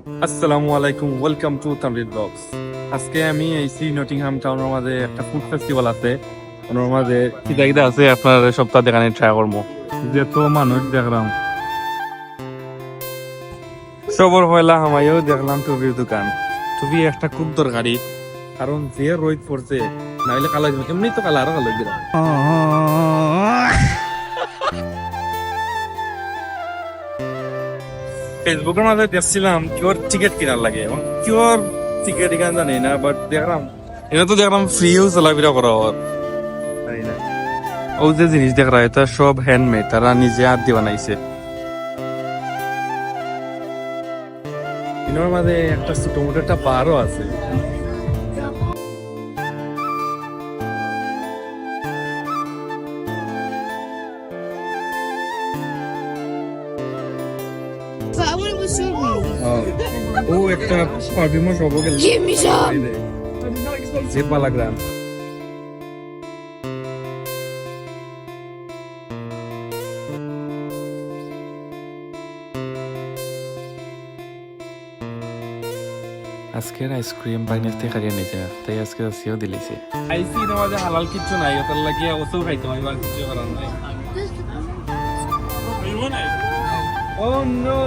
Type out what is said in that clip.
আসসালামু আলাইকুম, welcome to Tanvir blogs. আজকে আমি এইছি নটিংহাম টাউনের মাঝে একটা ফুড ফেস্টিভ্যাল আছে। ওনার মাঝে কিতা কিতা আছে আপনার সপ্তাহ দেখানি ট্রাই করবো। যেত মানুষ দেখলাম, সবর পয়লা আমায়ও দেখলাম টুপির দোকান। টুপি একটা খুব দরকারি, কারণ যে রোদ পড়ছে, নাইলে কালো যাবে, এমনি তো কালো আরো কালো দিলাম। ফেসবুকের মাঝে দেখছিলাম কিওর টিকিট কিনার লাগে, এবং কিওর টিকিট এখানে জানি না, বাট দেখলাম এটা তো দেখলাম ফ্রিও চলাফেরা করা হয়, তাই না? ও যে জিনিস দেখরা এটা সব হ্যান্ডমেড, তারা নিজে হাত দিয়ে বানাইছে। এর মাঝে একটা ছোট মোটো একটা বারও আছে। But I want it with strawberry. ও একটা পারফিউমও সব গেল Give me some. যে পালাগ্রাম। আজকের আইসক্রিম বাইনাতে খাইয়ে নিছে, তাই আজকে আসিও দিলিছে। আইসি নামাজে হালাল কিচ্ছু নাই, ওটার লাগিয়ে ওসব খাইতে হয়, আর কিছু করার নাই। ও নো,